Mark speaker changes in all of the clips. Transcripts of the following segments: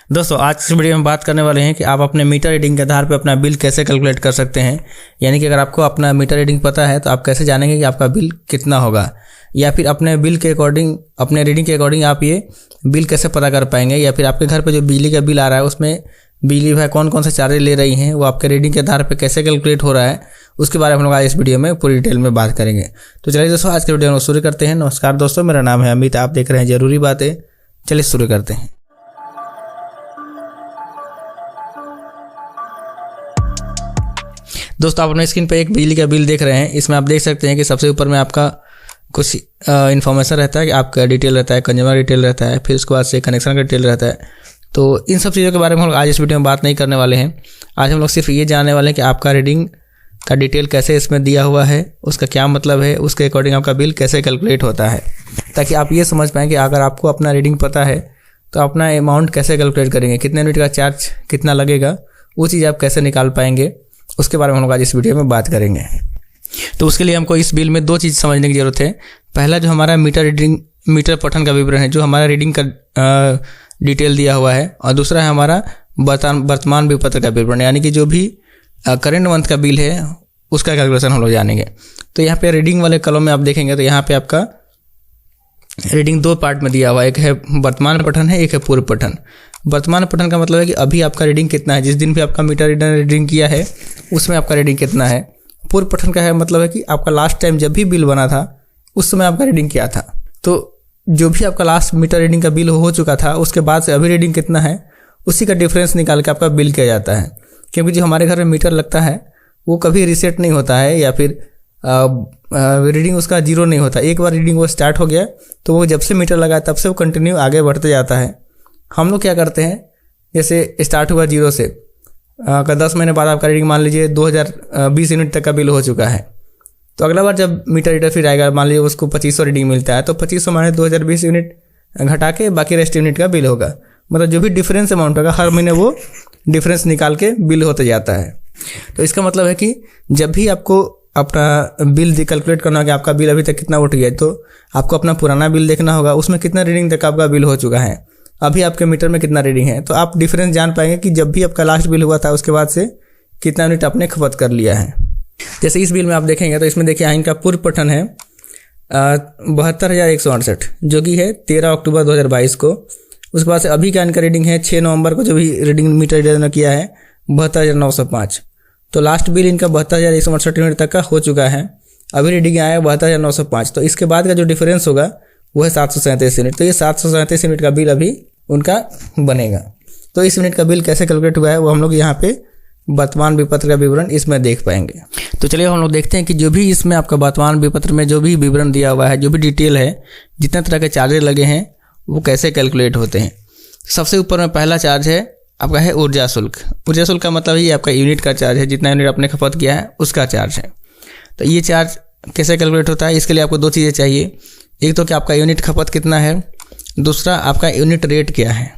Speaker 1: दोस्तों आज इस वीडियो में बात करने वाले हैं कि आप अपने मीटर रीडिंग के आधार पर अपना बिल कैसे कैलकुलेट कर सकते हैं। यानी कि अगर आपको अपना मीटर रीडिंग पता है तो आप कैसे जानेंगे कि आपका बिल कितना होगा, या फिर अपने बिल के अकॉर्डिंग, अपने रीडिंग के अकॉर्डिंग आप ये बिल कैसे पता कर पाएंगे, या फिर आपके घर पे जो बिजली का बिल आ रहा है उसमें बिजली भाई कौन कौन से चार्जेस ले रही हैं वो आपके रीडिंग के आधार पर कैसे कैलकुलेट हो रहा है, उसके बारे में हम लोग आज इस वीडियो में पूरी डिटेल में बात करेंगे। तो चलिए दोस्तों आज के वीडियो में शुरू करते हैं। नमस्कार दोस्तों, मेरा नाम है अमित, आप देख रहे हैं जरूरी बातें। चलिए शुरू करते हैं। दोस्तों आप अपने स्क्रीन पर एक बिजली का बिल देख रहे हैं। इसमें आप देख सकते हैं कि सबसे ऊपर में आपका कुछ इन्फॉर्मेशन रहता है कि आपका डिटेल रहता है, कंज्यूमर डिटेल रहता है, फिर उसके बाद से कनेक्शन का डिटेल रहता है। तो इन सब चीज़ों के बारे में हम लोग आज इस वीडियो में बात नहीं करने वाले हैं। आज हम लोग सिर्फ ये जानने वाले हैं कि आपका रीडिंग का डिटेल कैसे इसमें दिया हुआ है, उसका क्या मतलब है, उसके अकॉर्डिंग आपका बिल कैसे कैलकुलेट होता है, ताकि आप ये समझ पाएँ कि अगर आपको अपना रीडिंग पता है तो अपना अमाउंट कैसे कैलकुलेट करेंगे, कितने यूनिट का चार्ज कितना लगेगा, वो चीज़ आप कैसे निकाल पाएंगे, उसके बारे में हम लोग आज इस वीडियो में बात करेंगे। तो उसके लिए हमको इस बिल में दो चीज़ समझने की ज़रूरत है। पहला जो हमारा मीटर पठन का विवरण है, जो हमारा रीडिंग का डिटेल दिया हुआ है, और दूसरा है हमारा वर्तमान विपत्र का विवरण, यानी कि जो भी करेंट मंथ का बिल है उसका कैलकुलेशन हम लोग जानेंगे। तो यहाँ पे रीडिंग वाले कॉलम में आप देखेंगे तो यहाँ पे आपका रीडिंग दो पार्ट में दिया हुआ है, एक है वर्तमान पठन है, एक है पूर्व पठन। वर्तमान पठन का मतलब है कि अभी आपका रीडिंग कितना है, जिस दिन भी आपका मीटर रीडर ने रीडिंग किया है उसमें आपका रीडिंग कितना है। पूर्व पठन का है मतलब है कि आपका लास्ट टाइम जब भी बिल बना था उस समय आपका रीडिंग क्या था। तो जो भी आपका लास्ट मीटर रीडिंग का बिल हो चुका था उसके बाद से अभी रीडिंग कितना है उसी का डिफरेंस निकाल के आपका बिल किया जाता है। क्योंकि जो हमारे घर में मीटर लगता है वो कभी रीसेट नहीं होता है, या फिर रीडिंग उसका जीरो नहीं होता। एक बार रीडिंग वो स्टार्ट हो गया तो वो जब से मीटर लगा तब से वो कंटिन्यू आगे बढ़ते जाता है। हम लोग क्या करते हैं, जैसे स्टार्ट हुआ जीरो से, अगर 10 महीने बाद आपका रीडिंग मान लीजिए 2020 यूनिट तक का बिल हो चुका है, तो अगला बार जब मीटर रीडर फिर आएगा, मान लीजिए उसको 2500 रीडिंग मिलता है, तो 2500 माने 2020 यूनिट घटा के बाकी रेस्ट यूनिट का बिल होगा। मतलब जो भी डिफरेंस अमाउंट होगा हर महीने वो डिफरेंस निकाल के बिल होते जाता है। तो इसका मतलब है कि जब भी आपको अपना बिल कैलकुलेट करना होगा कि आपका बिल अभी तक कितना उठ गया, तो आपको अपना पुराना बिल देखना होगा, उसमें कितना रीडिंग तक आपका बिल हो चुका है, अभी आपके मीटर में कितना रीडिंग है। तो आप डिफरेंस जान पाएंगे कि जब भी आपका लास्ट बिल हुआ था उसके बाद से कितना यूनिट आपने खपत कर लिया है। जैसे इस बिल में आप देखेंगे तो इसमें देखिए इनका पूर्व पठन है 72,168, जो कि है 13 अक्टूबर 2022 को। उसके बाद से अभी का इनका रीडिंग है 6 नवंबर को, जो भी रीडिंग मीटर रीडर ने किया है 72,905। तो लास्ट बिल इनका 72,168 यूनिट तक का हो चुका है, अभी रीडिंग आया है 72,905। तो इसके बाद का जो डिफरेंस होगा वो है 737 यूनिट। तो ये 737 यूनिट का बिल अभी उनका बनेगा। तो इस यूनिट का बिल कैसे कैलकुलेट हुआ है वो हम लोग यहाँ पे वर्तमान विपत्र का विवरण इसमें देख पाएंगे। तो चलिए हम लोग देखते हैं कि जो भी इसमें आपका वर्तमान विपत्र में जो भी विवरण दिया हुआ है, जो भी डिटेल है, जितने तरह के चार्जेस लगे हैं वो कैसे कैलकुलेट होते हैं। सबसे ऊपर में पहला चार्ज है आपका है ऊर्जा शुल्क। ऊर्जा शुल्क का मतलब ये आपका यूनिट का चार्ज है, जितना यूनिट आपने खपत किया है उसका चार्ज है। तो ये चार्ज कैसे कैलकुलेट होता है, इसके लिए आपको दो चीज़ें चाहिए। एक तो कि आपका यूनिट खपत कितना है, दूसरा आपका यूनिट रेट क्या है।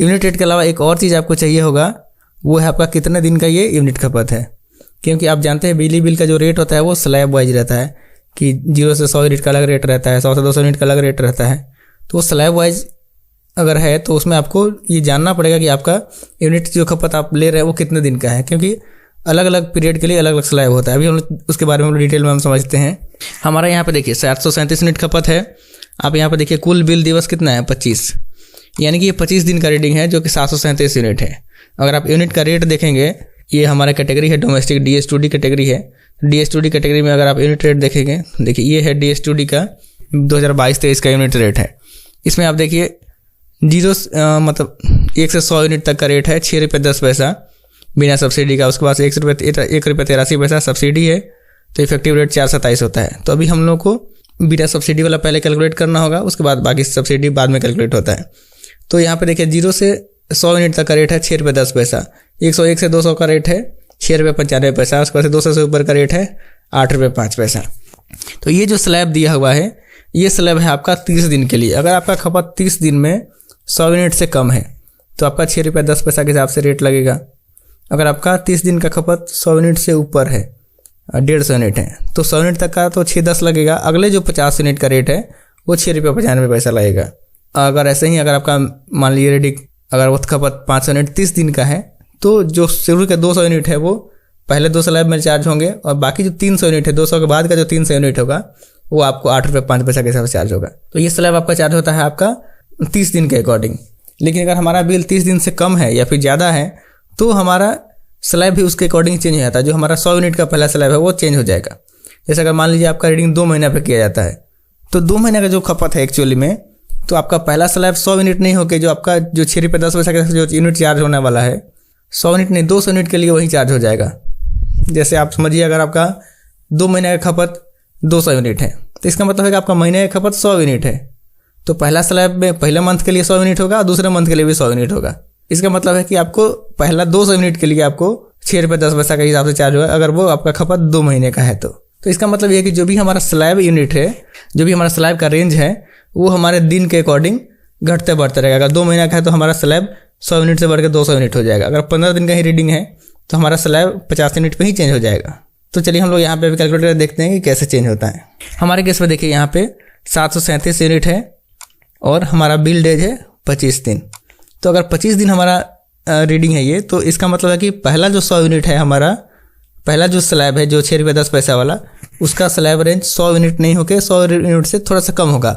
Speaker 1: यूनिट रेट के अलावा एक और चीज़ आपको चाहिए होगा, वो है आपका कितने दिन का ये यूनिट खपत है। क्योंकि आप जानते हैं बिजली बिल का जो रेट होता है वो स्लैब वाइज रहता है, कि 0 से 100 यूनिट का अलग रेट रहता है, 100 से 200 यूनिट का अलग रेट रहता है। तो वो स्लैब वाइज अगर है तो उसमें आपको ये जानना पड़ेगा कि आपका यूनिट जो खपत आप ले रहे हैं वो कितने दिन का है, क्योंकि अलग अलग पीरियड के लिए अलग अलग स्लैब होता है। अभी हम उसके बारे में डिटेल में हम समझते हैं। हमारा यहाँ पे देखिए 737 यूनिट खपत है। आप यहाँ पे देखिए कुल बिल दिवस कितना है 25, यानी कि ये 25 दिन का रीडिंग है, जो कि 737 यूनिट है। अगर आप यूनिट का रेट देखेंगे, ये हमारा कैटेगरी है डोमेस्टिक DS2D कैटेगरी है। DS2D कैटेगरी में अगर आप यूनिट रेट देखेंगे, देखिए ये है DS2D का 2022-23 का यूनिट रेट है। इसमें आप देखिए मतलब 1 से 100 यूनिट तक का रेट है 6 रुपये 10 पैसा बिना सब्सिडी का। उसके बाद 1 रुपये 83 पैसा सब्सिडी है, तो इफेक्टिव रेट 427 होता है। तो अभी हम लोग को बिना सब्सिडी वाला पहले कैलकुलेट करना होगा, उसके बाद बाकी सब्सिडी बाद में कैलकुलेट होता है। तो यहाँ पे देखिए 0 से 100 यूनिट तक का रेट है 6 रुपये 10 पैसा। 101 से 200 का रेट है 6 रुपये 95 पैसा। उसके बाद 200 से ऊपर का रेट है 8 रुपये 5 पैसा। तो ये जो स्लैब दिया हुआ है, ये स्लैब है आपका 30 दिन के लिए। अगर आपका खपत 30 दिन में 100 यूनिट से कम है तो आपका 6 रुपये 10 पैसा के हिसाब से रेट लगेगा। अगर आपका 30 दिन का खपत 100 यूनिट से ऊपर है, 150 यूनिट है, तो 100 यूनिट तक का तो 6-10 लगेगा। अगले जो 50 यूनिट का रेट है वो 6 रुपये 95 पैसा लगेगा। अगर ऐसे ही अगर आपका मान लीजिए रीडिंग अगर वो खपत 500 यूनिट 30 दिन का है तो जो शुरू के 200 यूनिट है वो पहले 2 स्लैब में चार्ज होंगे, और बाकी जो 300 यूनिट है 200 के बाद का जो 300 यूनिट होगा वो आपको 8 रुपये 5 पैसा के हिसाब से चार्ज होगा। तो ये स्लैब आपका चार्ज होता है आपका 30 दिन के अकॉर्डिंग। लेकिन अगर हमारा बिल 30 दिन से कम है या फिर ज़्यादा है तो हमारा स्लैब भी उसके अकॉर्डिंग चेंज हो जाता है। जो हमारा 100 यूनिट का पहला स्लैब है वो चेंज हो जाएगा। जैसे अगर मान लीजिए आपका रीडिंग 2 महीने पर किया जाता है तो 2 महीने का जो खपत है एक्चुअली में, तो आपका पहला स्लैब 100 यूनिट नहीं होकर जो आपका जो 6 रुपये 10 पैसा का जो यूनिट चार्ज होने वाला है 100 यूनिट नहीं 200 यूनिट के लिए वही चार्ज हो जाएगा। जैसे आप समझिए अगर आपका 2 महीने का खपत 200 यूनिट है तो इसका मतलब है कि आपका महीने का खपत 100 यूनिट है, तो पहला स्लैब में पहले मंथ के लिए 100 यूनिट होगा और दूसरे मंथ के लिए भी 100 यूनिट होगा। इसका मतलब है कि आपको पहला 200 यूनिट के लिए आपको 6 रुपये 10 पैसा के हिसाब से चार्ज होगा अगर वो आपका खपत 2 महीने का है तो इसका मतलब ये है कि जो भी हमारा स्लैब यूनिट है, जो भी हमारा स्लैब का रेंज है वो हमारे दिन के अकॉर्डिंग घटते बढ़ते रहेगा। अगर 2 महीना का है तो हमारा स्लैब 100 यूनिट से बढ़ के 200 यूनिट हो जाएगा। अगर 15 दिन का ही रीडिंग है तो हमारा स्लैब 50 यूनिट पे ही चेंज हो जाएगा। तो चलिए हम लोग यहाँ पे कैलकुलेटर देखते हैं कि कैसे चेंज होता है। हमारे केस में देखिए यहाँ पे 737 यूनिट है और हमारा बिल डेज है 25 दिन। तो अगर 25 दिन हमारा रीडिंग है ये, तो इसका मतलब है कि पहला जो 100 यूनिट है हमारा, पहला जो स्लैब है जो 6 रुपये 10 पैसा वाला, उसका स्लैब रेंज 100 यूनिट नहीं होकर 100 यूनिट से थोड़ा सा कम होगा,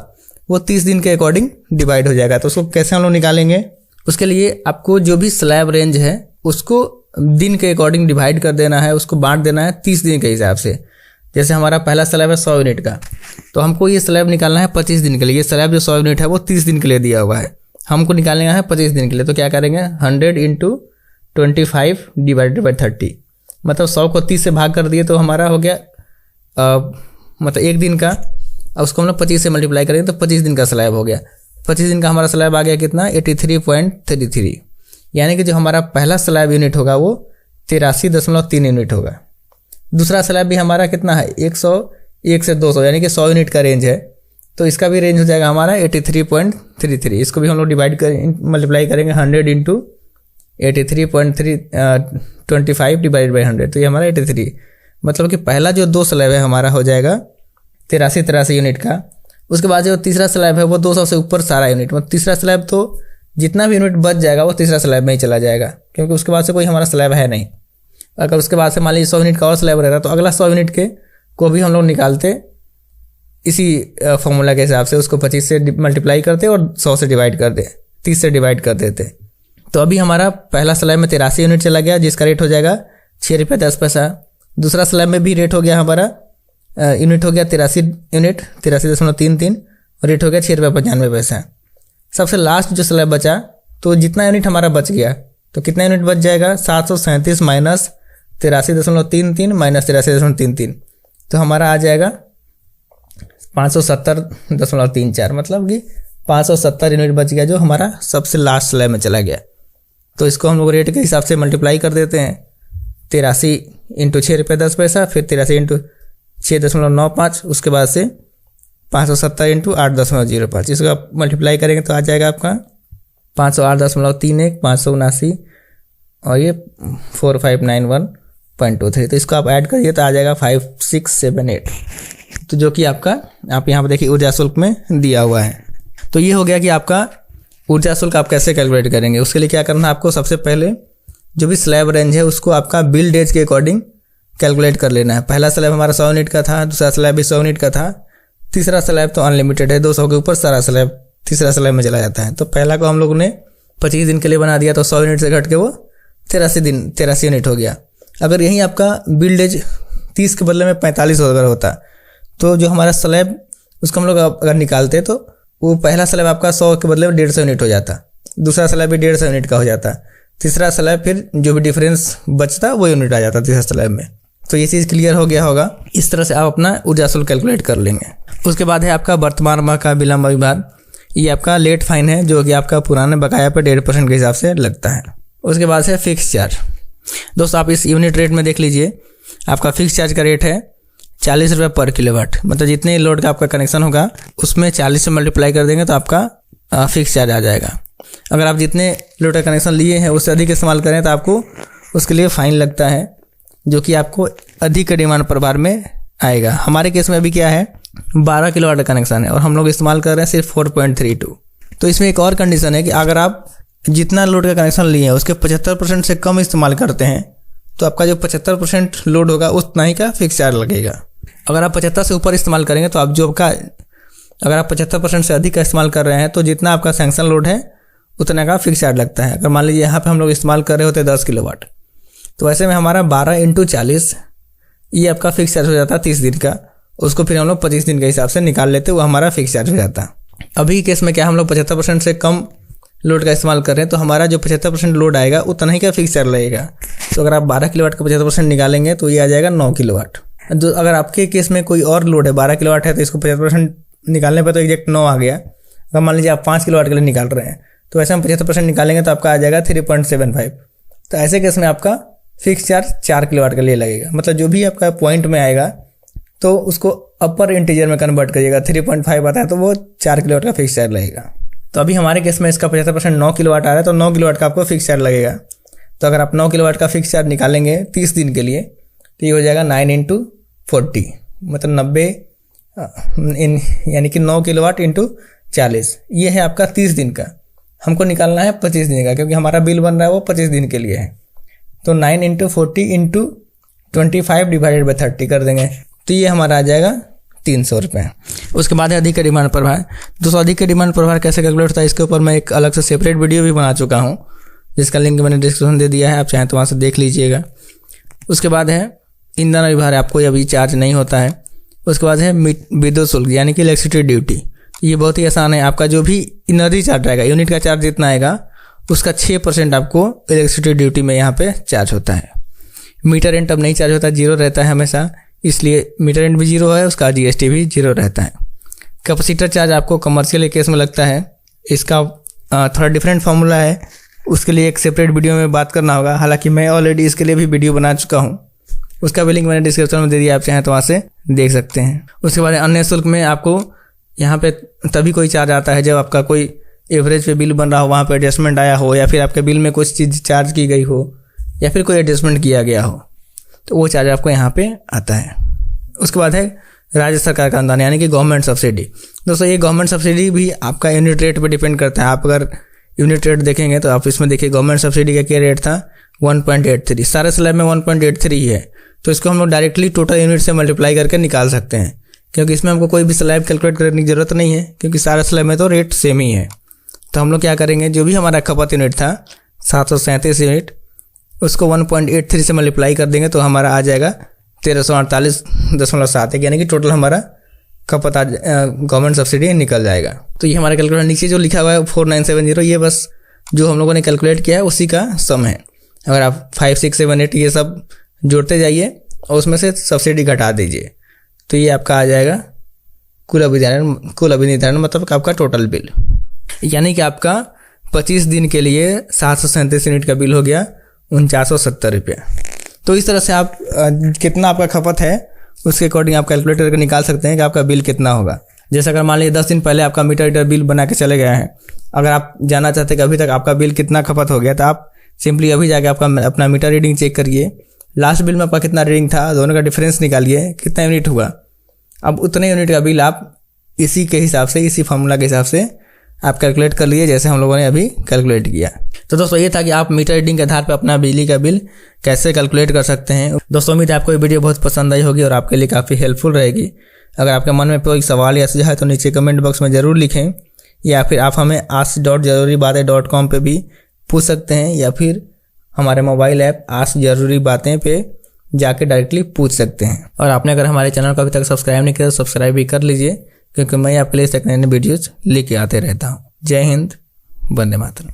Speaker 1: वो 30 दिन के अकॉर्डिंग डिवाइड हो जाएगा। तो उसको कैसे हम लोग निकालेंगे, उसके लिए आपको जो भी स्लैब रेंज है उसको दिन के अकॉर्डिंग डिवाइड कर देना है, उसको बांट देना है 30 दिन के हिसाब से। जैसे हमारा पहला स्लैब है 100 यूनिट का, तो हमको ये स्लैब निकालना है 25 दिन के लिए। ये स्लैब जो 100 यूनिट है वो 30 दिन के लिए दिया हुआ है, हमको निकालना है 25 दिन के लिए। तो क्या करेंगे 100 × 25 डिवाइडेड बाई 30, मतलब 100 को 30 से भाग कर दिए तो हमारा हो गया मतलब एक दिन का। अब उसको हम लोग 25 से मल्टीप्लाई करेंगे तो 25 दिन का स्लैब हो गया। 25 दिन का हमारा स्लैब आ गया कितना 83.33, यानी कि जो हमारा पहला स्लैब यूनिट होगा वो 83.3 यूनिट होगा। दूसरा स्लैब भी हमारा कितना है 101 से 200, यानी कि 100 यूनिट का रेंज है, तो इसका भी रेंज हो जाएगा हमारा 83.33। इसको भी हम लोग डिवाइड कर मल्टीप्लाई करेंगे 100 × 83.25 डिवाइड बाई 100, तो ये हमारा 83, मतलब कि पहला जो 2 स्लैब है हमारा हो जाएगा 83 यूनिट का। उसके बाद जो तीसरा स्लैब है वो 200 से ऊपर सारा यूनिट, मतलब तीसरा स्लैब तो जितना भी यूनिट बच जाएगा वो तीसरा स्लैब में ही चला जाएगा, क्योंकि उसके बाद से कोई हमारा स्लैब है नहीं। अगर उसके बाद से मान लीजिए 100 यूनिट का और स्लैब रहेगा तो अगला 100 यूनिट के को भी हम लोग निकालते इसी फॉर्मूला के हिसाब से, उसको 25 से मल्टीप्लाई करते और 100 से डिवाइड कर दे, 30 से डिवाइड कर देते। तो अभी हमारा पहला स्लैब में 83 यूनिट चला गया जिसका रेट हो जाएगा 6 रुपये 10 पैसा। दूसरा स्लैब में भी रेट हो गया हमारा यूनिट हो गया 83 यूनिट 83.33 और रेट हो गया 6 रुपये 95 पैसा। सबसे लास्ट जो स्लैब बचा, तो जितना यूनिट हमारा बच गया तो कितना यूनिट बच जाएगा 737 माइनस 83.33 माइनस 83.33, तो हमारा आ जाएगा 570.34, मतलब कि 570 यूनिट बच गया जो हमारा सबसे लास्ट स्लैब में चला गया। तो इसको हम लोग रेट के हिसाब से मल्टीप्लाई कर देते हैं 83 × 6 रुपये 10 पैसा, फिर 83 × 6.95, उसके बाद से 570 × 8.05, इसको आप मल्टीप्लाई करेंगे तो आ जाएगा आपका 508.31, 579 और ये 4591.23। तो इसको आप ऐड करिए तो आ जाएगा 5678, तो जो कि आपका आप यहाँ पर देखिए ऊर्जा शुल्क में दिया हुआ है। तो ये हो गया कि आपका ऊर्जा शुल्क आप कैसे कैलकुलेट करेंगे। उसके लिए क्या करना है आपको, सबसे पहले जो भी स्लैब रेंज है उसको आपका बिल डेज के अकॉर्डिंग कैलकुलेट कर लेना है। पहला स्लैब हमारा 100 यूनिट का था, दूसरा स्लैब भी 100 यूनिट का था, तीसरा स्लैब तो अनलिमिटेड है, 200 के ऊपर सारा स्लैब तीसरा स्लैब में चला जाता है। तो पहला को हम लोगों ने 25 दिन के लिए बना दिया, तो 100 यूनिट से घट के वो 83 यूनिट हो गया। अगर यहीं आपका बिल डेज 30 के बदले में 45 अगर होता तो जो हमारा स्लैब उसको हम लोग अगर निकालते तो वो पहला स्लैब आपका 100 के बदले में 150 यूनिट हो जाता, दूसरा स्लैब भी 150 यूनिट का हो जाता, तीसरा स्लैब फिर जो भी डिफरेंस बचता वो यूनिट आ जाता तीसरा स्लैब में। तो ये चीज़ क्लियर हो गया होगा। इस तरह से आप अपना ऊर्जा शुल्क कैलकुलेट कर लेंगे। उसके बाद है आपका वर्तमान माह का विलंब अभिभार, ये आपका लेट फाइन है जो कि आपका पुराने बकाया पर 1.5% के हिसाब से लगता है। उसके बाद है फिक्स चार्ज। दोस्तों आप इस यूनिट रेट में देख लीजिए, आपका फिक्स चार्ज का रेट है 40 रुपये पर किलोवाट, मतलब जितने लोड का आपका कनेक्शन होगा उसमें 40 से मल्टीप्लाई कर देंगे तो आपका फिक्स चार्ज आ जाएगा। अगर आप जितने लोड का कनेक्शन लिए हैं उससे अधिक इस्तेमाल करें तो आपको उसके लिए फ़ाइन लगता है, जो कि आपको अधिक डिमांड पर बार में आएगा। हमारे केस में अभी क्या है 12 किलोवाट का कनेक्शन है और हम लोग इस्तेमाल कर रहे हैं सिर्फ 4.32। तो इसमें एक और कंडीशन है कि अगर आप जितना लोड का कनेक्शन लिए हैं उसके 75% से कम इस्तेमाल करते हैं तो आपका जो 75% लोड होगा उतना ही का फिक्स चार्ज लगेगा। अगर आप 75 से ऊपर इस्तेमाल करेंगे तो आप जो आपका अगर आप 75% से अधिक का इस्तेमाल कर रहे हैं तो जितना आपका सैंक्शन लोड है उतना का फिक्स चार्ज लगता है। अगर मान लीजिए यहाँ पे हम लोग इस्तेमाल कर रहे होते हैं 10 किलोवाट, तो ऐसे में हमारा 12 × 40 ये आपका फिक्स चार्ज हो जाता है 30 दिन का। उसको फिर हम लोग 25 दिन के हिसाब से निकाल लेते, वो हमारा फिक्स चार्ज हो जाता है। अभी केस में क्या हम लोग 75% से कम लोड का इस्तेमाल कर रहे हैं तो हमारा जो 75% लोड आएगा उतना ही का फिक्स चार्ज लगेगा। तो अगर आप 12 किलोवाट का 75% निकालेंगे तो ये आ जाएगा 9 किलोवाट। जो अगर आपके केस में कोई और लोड है 12 किलोवाट है तो इसको 75% निकालने पर तो एग्जैक्ट 9 आ गया। अगर मान लीजिए आप 5 किलोवाट के लिए निकाल रहे हैं तो ऐसे हम 75% निकालेंगे तो आपका आ जाएगा 3.75। तो ऐसे केस में आपका फिक्स चार्ज 4 किलोवाट के लिए लगेगा। मतलब जो भी आपका पॉइंट में आएगा तो उसको अपर इंटीजर में कन्वर्ट करिएगा, 3.5 आता है तो वो 4 किलोवाट का फिक्स चार्ज लगेगा। तो अभी हमारे केस में इसका 75% 9 किलोवाट आ रहा है तो 9 किलोवाट का आपको फिक्स चार्ज लगेगा। तो अगर आप 9 किलोवाट का फिक्स चार्ज निकालेंगे 30 दिन के लिए तो ये हो जाएगा 9 × 40, मतलब 90 यानी कि 9 किलोवाट × 40। ये है आपका 30 दिन का। हमको निकालना है 25 दिन का क्योंकि हमारा बिल बन रहा है वो 25 दिन के लिए है। तो 9 × 40 × 25 / 30 कर देंगे तो ये हमारा आ जाएगा 300 रुपये। उसके बाद है अधिक का डिमांड प्रभार। दोस्तों अधिक का डिमांड प्रभार कैसे कैलकुलेट होता है इसके ऊपर मैं एक अलग से सेपरेट वीडियो भी बना चुका हूँ जिसका लिंक मैंने डिस्क्रिप्शन दे दिया है, आप चाहें तो वहाँ से देख लीजिएगा। उसके बाद है ईंधन विभार, आपको अभी चार्ज नहीं होता है। उसके बाद है विद्युत शुल्क यानी कि इलेक्ट्रिसिटी ड्यूटी। ये बहुत ही आसान है, आपका जो भी एनर्जी चार्ज आएगा यूनिट का चार्ज जितना आएगा उसका 6% आपको इलेक्ट्रिसिटी ड्यूटी में यहाँ पे चार्ज होता है। मीटर रेंट अब नहीं चार्ज होता, जीरो रहता है हमेशा, इसलिए मीटर रेंट भी जीरो है, उसका जीएसटी भी जीरो रहता है। कैपेसिटर चार्ज आपको कमर्शियल केस में लगता है, इसका थोड़ा डिफरेंट फार्मूला है, उसके लिए एक सेपरेट वीडियो में बात करना होगा। हालांकि मैं ऑलरेडी इसके लिए भी वीडियो बना चुका हूँ, उसका भी लिंक मैंने डिस्क्रिप्शन में दे दिया, आप चाहें तो वहाँ से देख सकते हैं। उसके बाद अन्य शुल्क में आपको यहाँ पे तभी कोई चार्ज आता है जब आपका कोई एवरेज पे बिल बन रहा हो, वहाँ पे एडजस्टमेंट आया हो, या फिर आपके बिल में कुछ चीज़ चार्ज की गई हो, या फिर कोई एडजस्टमेंट किया गया हो, तो वो चार्ज आपको यहाँ पे आता है। उसके बाद है राज्य सरकार का अनुदान यानी कि गवर्नमेंट सब्सिडी। दोस्तों ये गवर्नमेंट सब्सिडी भी आपका यूनिट रेट पे डिपेंड करता है। आप अगर यूनिट रेट देखेंगे तो आप इसमें देखिए गवर्नमेंट सब्सिडी का क्या रेट था 1.83, सारे स्लैब में 1.83 ही है। तो इसको हम लोग डायरेक्टली टोटल यूनिट से मल्टीप्लाई करके निकाल सकते हैं, क्योंकि इसमें हमको कोई भी स्लैब कैलकुलेट करने की जरूरत नहीं है, क्योंकि सारे स्लैब में तो रेट सेम ही है। तो हम लोग क्या करेंगे, जो भी हमारा खपत यूनिट था 737 यूनिट, उसको 1.83 से मल्टीप्लाई कर देंगे तो हमारा आ जाएगा 1348.71, यानी कि टोटल हमारा खपत गवर्नमेंट सब्सिडी निकल जाएगा। तो ये हमारा कैलकुलेटर नीचे जो लिखा हुआ है 4970, ये बस जो हम लोगों ने कैलकुलेट किया है उसी का सम है। अगर आप 5, 6, 7, 8 ये सब जोड़ते जाइए और उसमें से सब्सिडी घटा दीजिए तो ये आपका आ जाएगा कुल अभिनिर्धारण मतलब आपका टोटल बिल, यानी कि आपका 25 दिन के लिए 737 यूनिट का बिल हो गया 4970 रुपये। तो इस तरह से आप कितना आपका खपत है उसके अकॉर्डिंग आप कैलकुलेट करके निकाल सकते हैं कि आपका बिल कितना होगा। जैसे अगर मान लीजिए 10 दिन पहले आपका मीटर रीडर बिल बना के चले गए हैं, अगर आप जानना चाहते हैं कि अभी तक आपका बिल कितना खपत हो गया, तो आप सिंपली अभी जाके आपका अपना मीटर रीडिंग चेक करिए, लास्ट बिल में आपका कितना रीडिंग था, दोनों का डिफरेंस निकालिए कितना यूनिट हुआ। अब उतने यूनिट का बिल आप इसी के हिसाब से, इसी फार्मूला के हिसाब से आप कैलकुलेट कर लिए जैसे हम लोगों ने अभी कैलकुलेट किया। तो दोस्तों ये था कि आप मीटर रीडिंग के आधार पर अपना बिजली का बिल कैसे कैलकुलेट कर सकते हैं। दोस्तों उम्मीद है आपको ये वीडियो बहुत पसंद आई होगी और आपके लिए काफ़ी हेल्पफुल रहेगी। अगर आपके मन में कोई सवाल या सुझाव है तो नीचे कमेंट बॉक्स में ज़रूर लिखें, या फिर आप हमें ask.zaruribatein.com पे भी पूछ सकते हैं, या फिर हमारे मोबाइल ऐप आस्क जरूरी बातें पे जाके डायरेक्टली पूछ सकते हैं। और आपने अगर हमारे चैनल को अभी तक सब्सक्राइब नहीं किया तो सब्सक्राइब भी कर लीजिए, क्योंकि मैं आपके लिए नए वीडियोज़ लेके आते रहता हूँ। जय हिंद, वंदे मातरम।